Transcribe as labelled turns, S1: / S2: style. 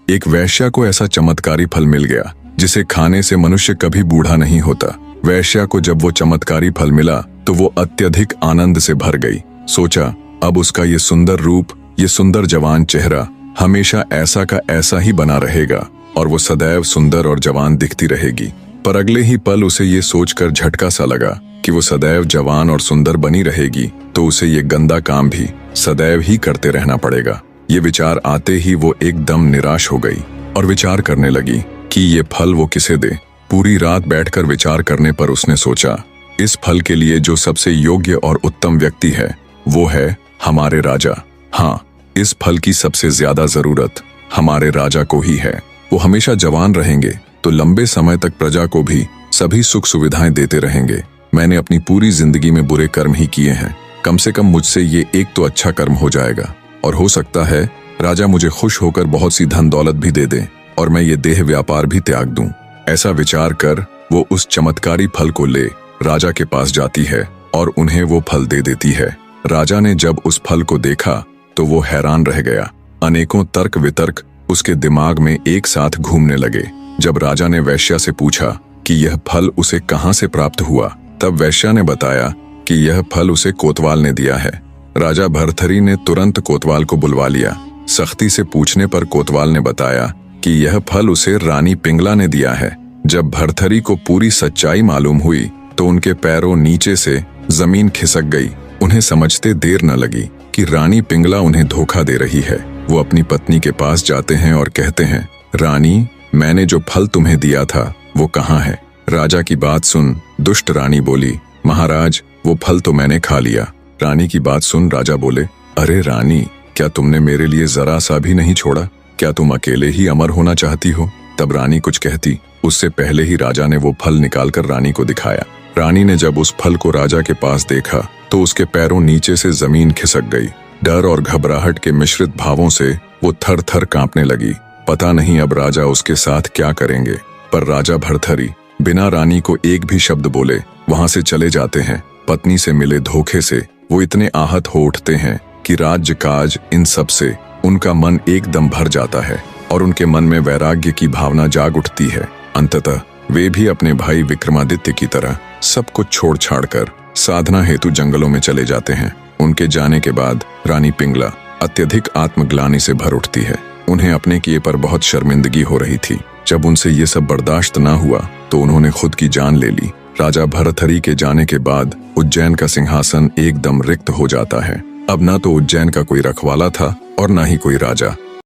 S1: एक वेश्या को ऐसा चमत्कारी फल मिल गया जिसे खाने से मनुष्य कभी बूढ़ा नहीं होता। वेश्या को जब वो चमत्कारी फल मिला तो वो अत्यधिक आनंद से भर गई। सोचा अब उसका ये सुंदर रूप, ये सुंदर जवान चेहरा हमेशा ऐसा का ऐसा ही बना रहेगा और वो सदैव सुंदर और जवान दिखती रहेगी। पर अगले ही पल उसे ये सोचकर झटका सा लगा कि वो सदैव जवान और सुंदर बनी रहेगी तो उसे ये गंदा काम भी सदैव ही करते रहना पड़ेगा। ये विचार आते ही वो एकदम निराश हो गई और विचार करने लगी कि ये फल वो किसे दे। पूरी रात बैठकर विचार करने पर उसने सोचा इस फल के लिए जो सबसे योग्य और उत्तम व्यक्ति है वो है हमारे राजा। हाँ, इस फल की सबसे ज्यादा जरूरत हमारे राजा को ही है। वो हमेशा जवान रहेंगे तो लंबे समय तक प्रजा को भी सभी सुख सुविधाएं देते रहेंगे। मैंने अपनी पूरी जिंदगी में बुरे कर्म ही किए हैं, कम से कम मुझसे ये एक तो अच्छा कर्म हो जाएगा और हो सकता है राजा मुझे खुश होकर बहुत सी धन दौलत भी दे दे और मैं ये देह व्यापार भी त्याग दूं। ऐसा विचार कर वो उस चमत्कारी फल को ले राजा के पास जाती है और उन्हें वो फल दे देती है। राजा ने जब उस फल को देखा तो वो हैरान रह गया। अनेकों तर्क वितर्क उसके दिमाग में एक साथ घूमने लगे। जब राजा ने वैश्या से पूछा कि यह फल उसे कहाँ से प्राप्त हुआ, तब वैश्या ने बताया कि यह फल उसे कोतवाल ने दिया है। राजा भर्तहरि ने तुरंत कोतवाल को बुलवा लिया। सख्ती से पूछने पर कोतवाल ने बताया कि यह फल उसे रानी पिंगला ने दिया है। जब भर्तहरि को पूरी सच्चाई मालूम हुई तो उनके पैरों नीचे से जमीन खिसक गई। उन्हें समझते देर न लगी कि रानी पिंगला उन्हें धोखा दे रही है। वो अपनी पत्नी के पास जाते हैं और कहते हैं, रानी, मैंने जो फल तुम्हें दिया था वो कहाँ है? राजा की बात सुन दुष्ट रानी बोली, महाराज, वो फल तो मैंने खा लिया। रानी की बात सुन राजा बोले, अरे रानी, क्या तुमने मेरे लिए जरा सा भी नहीं छोड़ा? क्या तुम अकेले ही अमर होना चाहती हो? तब रानी कुछ कहती, उससे पहले ही राजा ने वो फल निकालकर रानी को दिखाया। रानी ने जब उस फल को राजा के पास देखा तो उसके पैरों नीचे से जमीन खिसक गई। डर और घबराहट के मिश्रित भावों से वो थर थर कांपने लगी। पता नहीं अब राजा उसके साथ क्या करेंगे। पर राजा भर्तहरि बिना रानी को एक भी शब्द बोले वहां से चले जाते हैं। पत्नी से मिले धोखे से वो इतने आहत हो उठते हैं कि राज्य काज इन सब से उनका मन एकदम भर जाता है और उनके मन में वैराग्य की भावना जाग उठती है। अंततः वे भी अपने भाई विक्रमादित्य की तरह सब कुछ छोड़ छाड़ कर साधना हेतु जंगलों में चले जाते हैं। उनके जाने के बाद रानी पिंगला अत्यधिक आत्मग्लानि से भर उठती है। उन्हें अपने किए पर बहुत शर्मिंदगी हो रही थी। जब उनसे ये सब बर्दाश्त ना हुआ तो उन्होंने खुद की जान ले ली। राजा भर्तहरि के जाने के बाद उज्जैन का सिंहासन एकदम रिक्त हो जाता है। अब ना तो उज्जैन का कोई रखवाला था और ना ही कोई राजा।